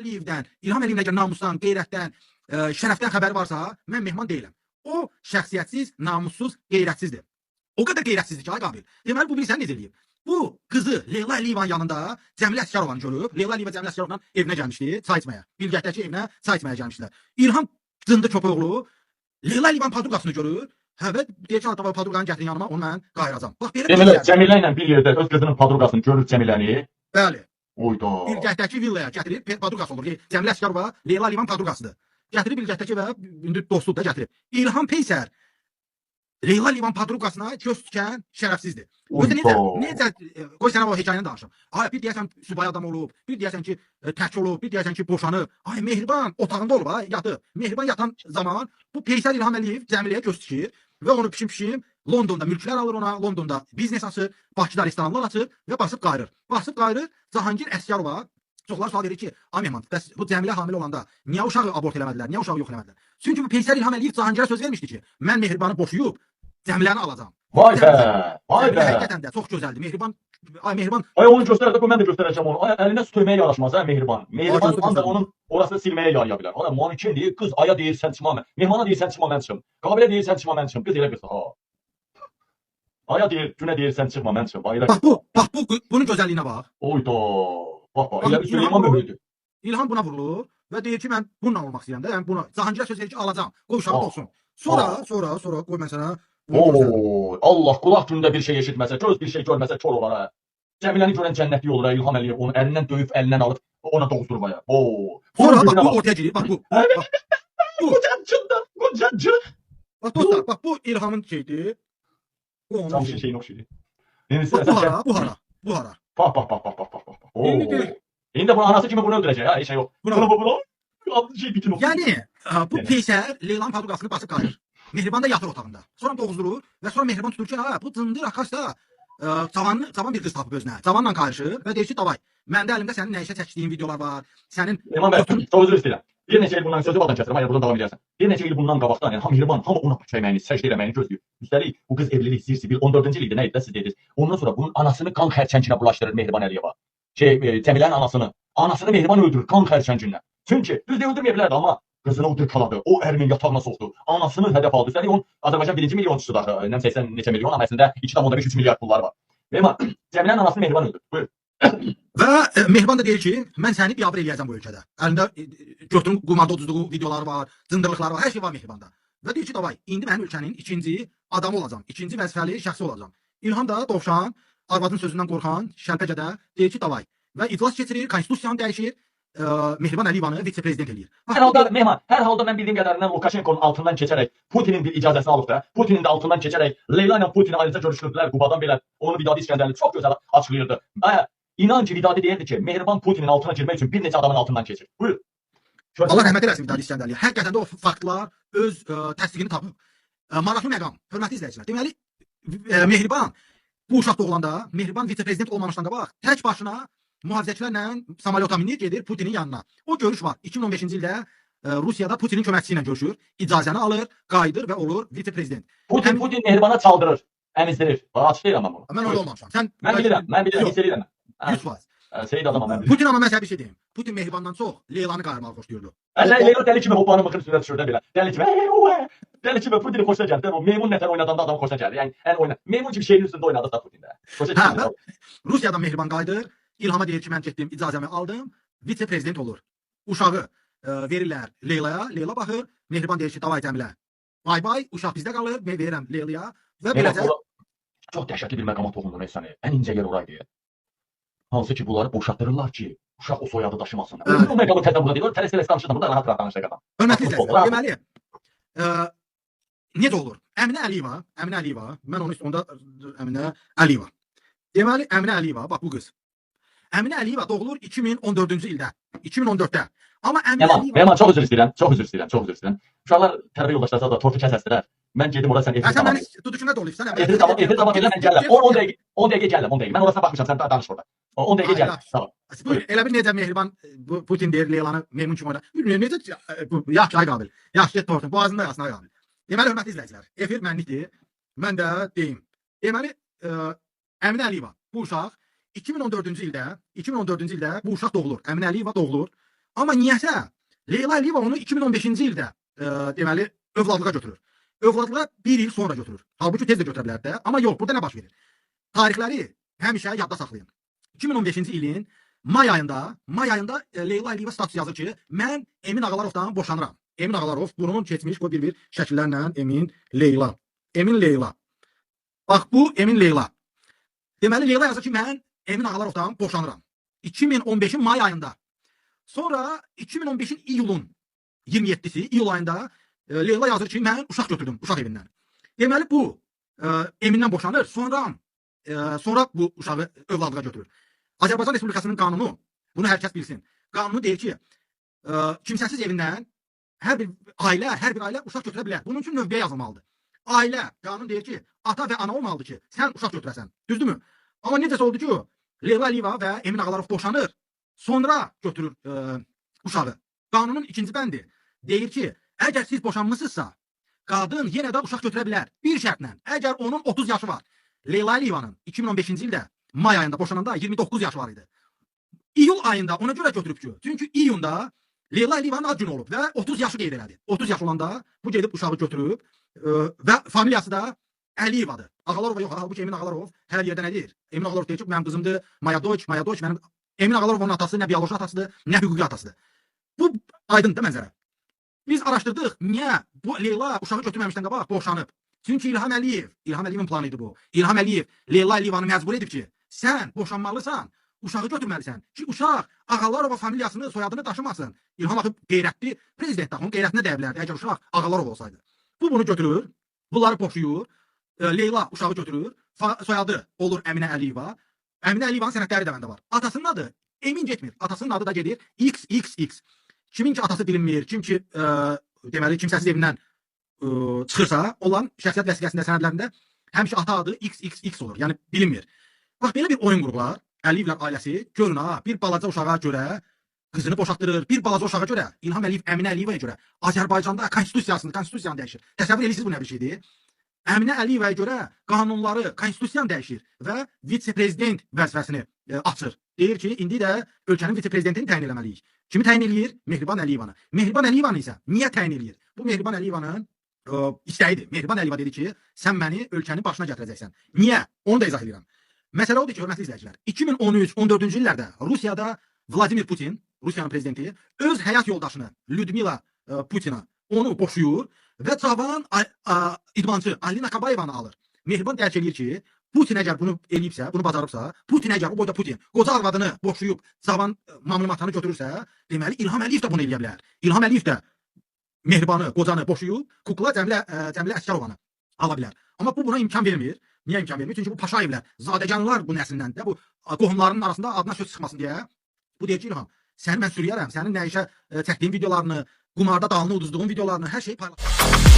Əliyevdən, İlham Əliyevdən namusdan, qeyrətdən, şərəfdən xəbər varsa, mən mehman deyiləm. O şəxsiyyətsiz, namussuz, qeyrətsizdir. O qədər qeyrətsizdir ki, ay Qabil. Deməli, bu bilirsən necə eləyib? Bu qızı Leyla Əliyevanın yanında Cəmilə Əsgərovanı görüb. Leyla Əliyeva Cəmilə Əsgərovanın evinə gəlmişdi, çay içməyə. Bilgətdəki evinə çay içməyə gəlmişdilər. İlham cındı köpəoğlu Leyla Əliyevanın padruqasını görür. Hə, və deyir ki, adama padruqanı gətirin yanıma, onu mən qayıracam. Bax, belə Cəmilə ilə bir yerdə öz qızının padruqasını görür Cəmiləni. Bəli. Oyda. Bilgətdəki villaya gətirib, padruqası olur ki, Cəmilə Əsgərova Leyla Əliyevanın padruqasıdır. Gətirib Bilgətdəki və indi dostluq da gətirib. İlham Peysər Leyla Əliyevanın padruqasına göz tikən şərəfsizdir. Necə, qoy sənə o hekayəni danışım. Ay, bir deyəsən subay adam olub, bir deyəsən ki, tək olub, bir deyəsən ki, boşanıb. Ay, Mehriban otağında olub, ay, yatıb. Mehriban yatan zaman bu Peysər İlham Əliyev Cəmiləyə göz tikir və onu pişim Londonda mülklər alır ona, Londonda biznes açır, Bakıda restoranlar açır və basıb qayırır. Basıb qayırır, Cahangir Əsgərova çoxlar sual verir ki, ay Mehman, bəs bu Cəmilə hamilə olanda niyə uşağı abort eləmədilər, niyə uşağı yox eləmədilər? Çünki bu Peysər İlham Əliyev Cahangirə söz vermişdi ki, mən Mehribanı boşuyub Cəmiləni alacağam. Vay be, vay be. Həqiqətən də çox gözəldir. Mehriban, ay Mehriban. Ay onu göstərəcək, mən də göstərəcəm onu. Ay əlinə su tökməyə yaraşmaz ha Mehriban. Mehriban ancaq onun orasını silməyə yaraya bilər. Ana manikendir, qız aya deyir sən çıxma mən. Mehmana deyir sən çıxma mən çıxım. Qabilə deyir sən çıxma mən çıxım. Qız elə qız. Ha. Aya deyir, günə deyir sən çıxma mən çıxım. Bax bu bunun gözəlliyinə bax. Oyda. Bax bax, elə bir Süleyman möhrüdür. İlham buna vurulur və deyir ki, mən bununla olmaq istəyirəm də. Yəni buna Cahangirə söz verir ki, alacağam. Qoy uşağı olsun. Sonra qoy mən sənə Oo, Allah qulaq günündə bir şey eşitməsə, göz bir şey görməsə kör olar ha. Cəmiləni görən cənnətlik olur ha. İlham Əliyev onu əlindən döyüb, əlindən alıb ona doğdurub aya. Oo. Sonra bax bu ortaya girir. Bax bu. Bu cancıqdır. Bu cancıq. Bax dostlar, bax bu İlhamın şeydir. Bu onun şeyin oxşuyur. Bu hara. Bax. İndi bu anası kimi bunu öldürəcək ha, heç şey yox. Bu şey bitin oxşuyur. Yəni bu Peysər Leylanın padruqasını basıb qayır. Mehriban da yatır otağında. Sonra doğuzdurur və sonra Mehriban tutur ki, ha bu cındır Akaş da cavan bir qız tapıb özünə. Cavanla qayışır və deyir ki, davay. Məndə əlimdə sənin nə işə çəkdiyin videolar var. Sənin İlham bəy, çox üzr istəyirəm. Bir neçə il bundan sözü vaxtdan kəsdirəm, hayır buradan davam edərsən. Bir neçə il bundan qabaqdan, yəni Mehriban hamı ona çəkməyini, səcdə eləməyini gözləyir. Üstəlik bu qız evlilik sirsi 14-cü il idi, nə idi də siz dediniz. Ondan sonra bunun anasını qan xərçənginə bulaşdırır Mehriban Əliyeva. Cəmilənin anasını Mehriban öldürür qan xərçənginə. Çünki düz öldürməyə bilərdi amma qızını udurkaladı. O ərinin yatağına soxdu. Anasını hədəf aldı. Üstəlik onun Azərbaycan 1-ci milyonçusudur axı. Nə 80 neçə milyon, amma əslində 2,5-3 milyard pulları var. Mehriban, Cəmilənin anasını Mehriban öldürdü. Buyur. Və Mehriban da deyir ki, mən səni biabır eləyəcəm bu ölkədə. Əlində götürün qumarda uduzduğu videoları var, cındırlıqları var, hər şey var Mehribanda. Və deyir ki, davay, indi mənim ölkənin ikinci adamı olacam, ikinci vəzifəli şəxsi olacam. İlham da Dovşan, arvadın sözündən qorxan, şəlpəcədə deyir ki, davay. Və iclas keçirir, konstitusiyanı dəyişir, Mehriban Əliyevanı vitse-prezident eləyir. Hər halda mən bildiyim qədərindən Lukashenko'nun altından keçərək Putinin bir icazəsini alıb da, Putinin də altından keçərək Leyla ilə Putin ayrıca görüşürdülər Qubadan belə. Onu Vidadi İskəndərli çox gözəl açıqlayırdı. İnan ki, Vidadi deyirdi ki, Mehriban Putinin altına girmək üçün bir neçə adamın altından keçir. Buyur. Allah rəhmət eləsin Vidadi İskəndərliyə. Həqiqətən də o faktlar öz təsdiqini tapıb. Maraqlı məqam, hörmətli izləyicilər. Deməli, Mehriban bu uşaq doğulanda, Mehriban vitse-prezident olmamışdan qabaq tək başına mühafizəçilərlə samolyota minir, gedir Putinin yanına. O görüş var. 2015-ci ildə Rusiyada Putinin köməkçisi ilə görüşür, icazəni alır, qayıdır və olur vitse-prezident. Putin Mehribana çaldırır, əmizdirir. Açıq deyirəm mən bunu. Mən öyle olmamışam. Mən bilirəm, hiss edirəm. 100%. Seyid adamam mən bilirəm. Putin amma mən sənə bir şey deyim. Putin Mehribandan çox Leylanı qayırmağı xoşlayırdı. Leyla dəli kimi hoppanı mıxın üstünə düşür də belə. Dəli kimi Putinin xoşuna gəldi. O meymun nətər oynadanda adamın xoşuna gəldi. Yəni meymun kimi şeyin üstündə oynadı da Putin də. Rusiyadan Mehriban qayıdır. İlhama deyir ki, mən getdim, icazəmi aldım, vitse-prezident olur. Uşağı verirlər Leylaya, Leyla baxır, Mehriban deyir ki, davay Cəmilə, bay, uşaq bizdə qalır, mən verirəm Leylaya və beləcə... Çox dəhşətli bir məqama toxundun səni, ən incə yer oraydı. Hansı ki, bunları boşatdırırlar ki, uşaq o soyadı daşımasın. O məqamı təzə burada deyir, tələs danışırdım, burada rahat danışacaq adam. Hörmətli izləyicilər, deməli, necə olur? Əminə Əliyeva, mən onun üstündə Əminə Əliyeva. Deməli, Əminə Əliyeva, bax bu qız. Əminə Əliyeva doğulur 2014-cü ildə, 2014-də. Amma Əminə Əliyeva... Mehman, çox üzr istəyirəm. Uşaqlar tərbiyə yoldaşlarsa da tortu kəsəsdirər. Mən gedim orada sən efir tamam. Sən məni tutuşuna doluyubsan. Efir tamam elə mən gəlirəm. 10 dəqiqə gəlirəm, 10 dəqiqə. Mən orasına baxmışam, sən danış orada. 10 dəqiqə gəlirəm. Tamam. Elə bir necə Mehriban Putin deyir Leylanı meymun kimi oynar. Bilmirəm necə yaxşı ay Qabil. Yaxşı get tortun. Boğazında yasın ay Qabil. Deməli hörmətli izləyicilər, efir mənlikdir. Mən də deyim. Deməli Əminə Əliyeva bu uşaq 2014-cü ildə bu uşaq doğulur. Əminə Əliyeva doğulur. Amma niyəsə Leyla Əliyeva onu 2015-ci ildə deməli övladlığa götürür. Övladlığa 1 il sonra götürür. Halbuki tez də götürə bilərdi də. Amma yox, burada nə baş verir? Tarixləri həmişə yadda saxlayın. 2015-ci ilin may ayında Leyla Əliyeva status yazır ki, mən Emin Ağalarovdan boşanıram. Emin Ağalarov bunun keçmiş qoy bir şəkillərlə Emin Leyla. Emin Leyla. Bax bu Emin Leyla. Deməli Leyla yazır ki, mən Emin Ağalarovdan boşanıram. 2015-in may ayında. Sonra 2015-in iyulun 27-si iyul ayında Leyla yazır ki, mən uşaq götürdüm uşaq evindən. Deməli bu Emin'dən boşanır, sonra bu uşağı övladlığa götürür. Azərbaycan Respublikasının qanunu, bunu hər kəs bilsin. Qanunu deyir ki, kimsəsiz evindən hər bir ailə uşaq götürə bilər. Bunun üçün növbəyə yazılmalıdır. Ailə, qanun deyir ki, ata və ana olmalıdır ki, sən uşaq götürəsən. Düzdürmü? Amma necəsə oldu ki, Leyla Əliyeva və Emin Ağalarov boşanır, sonra götürür uşağı. Qanunun ikinci bəndi deyir ki, əgər siz boşanmışsınızsa, qadın yenə də uşaq götürə bilər. Bir şərtlə, əgər onun 30 yaşı var. Leyla Əliyevanın 2015-ci ildə may ayında boşananda 29 yaşı var idi. İyul ayında ona görə götürüb ki, çünki iyunda Leyla Əliyevanın ad günü olub və 30 yaşı qeyd elədi. 30 yaş olanda bu gedib uşağı götürüb və familiyası da Əliyevadır. Ağalarova yox, halbuki Emin Ağalarov hər yerdə nə deyir? Emin Ağalarov deyir ki, mənim qızımdır, Mayadoç, mənim Emin Ağalarovun atası nə bioloji atasıdır, nə hüquqi atasıdır. Bu aydındır mənzərə. Biz araşdırdıq, niyə bu Leyla uşağı götürməmişdən qabaq boşanıb? Çünki İlham Əliyevin planı idi bu. İlham Əliyev Leyla Əliyevanı məcbur edib ki, sən boşanmalısan, uşağı götürməlisən ki, uşaq Ağalarova familiyasını, soyadını daşımasın. İlham axı qeyrətli prezident onun qeyrətinə dəyə bilərdi, əgər uşaq Ağalarov olsaydı. Bu bunu götürür, bunları boşuyur, Leyla uşağı götürür, soyadı olur Əminə Əliyeva. Əminə Əliyevanın sənədləri də məndə var. Atasının adı Emin getmir, atasının adı da gedir XXX. Kimin ki atası bilinmir, kim ki deməli kimsəsiz evindən çıxırsa, olan şəxsiyyət vəsiqəsində, sənədlərində həmişə ata adı XXX olur, yəni bilinmir. Bax, belə bir oyun qurublar, Əliyevlər ailəsi, görün ha, bir balaca uşağa görə qızını boşatdırır, bir balaca uşağa görə İlham Əliyev Əminə Əliyevaya görə Azərbaycanda konstitusiyanı dəyişir. Təsəvvür edirsiniz bu nə bir şeydir? Əminə Əliyevaya görə qanunları, konstitusiyanı dəyişir və vitse-prezident vəzifəsini açır. Deyir ki, indi də ölkənin vitse-prezidentini təyin eləməliyik. Kimi təyin eləyir? Mehriban Əliyevanı. Mehriban Əliyevanı isə niyə təyin eləyir? Bu Mehriban Əliyevanın istəyidir. Mehriban Əliyeva dedi ki, sən məni ölkənin başına gətirəcəksən. Niyə? Onu da izah edirəm. Məsələ odur ki, hörmətli izləyicilər, 2013-14-cü illərdə Rusiyada Vladimir Putin, Rusiyanın prezidenti, öz həyat yoldaşını Lyudmila Putina onu boşuyur və cavan idmançı Alina Kabayevanı alır. Mehriban dərk edir ki, Putin əgər bunu eləyibsə, bunu bacarıbsa, Putin əgər o boyda Putin qoca arvadını boşuyub cavan mamlı-matanı götürürsə, deməli İlham Əliyev də bunu eləyə bilər. İlham Əliyev də Mehribanı, qocanı boşuyub, Kukla Cəmilə Əsgərovanı ala bilər. Amma bu buna imkan vermir. Niyə imkan vermir? Çünki bu Paşayevlər, zadəganlar bu nəslindən də, bu qohumlarının arasında adına söz çıxmasın deyə. Bu deyir ki, İlham, səni mən sürüyərəm, sənin nə işə çəkdiyin videolarını, qumarda dalını uduzduğun videolarını, hər şeyi paylaşırım.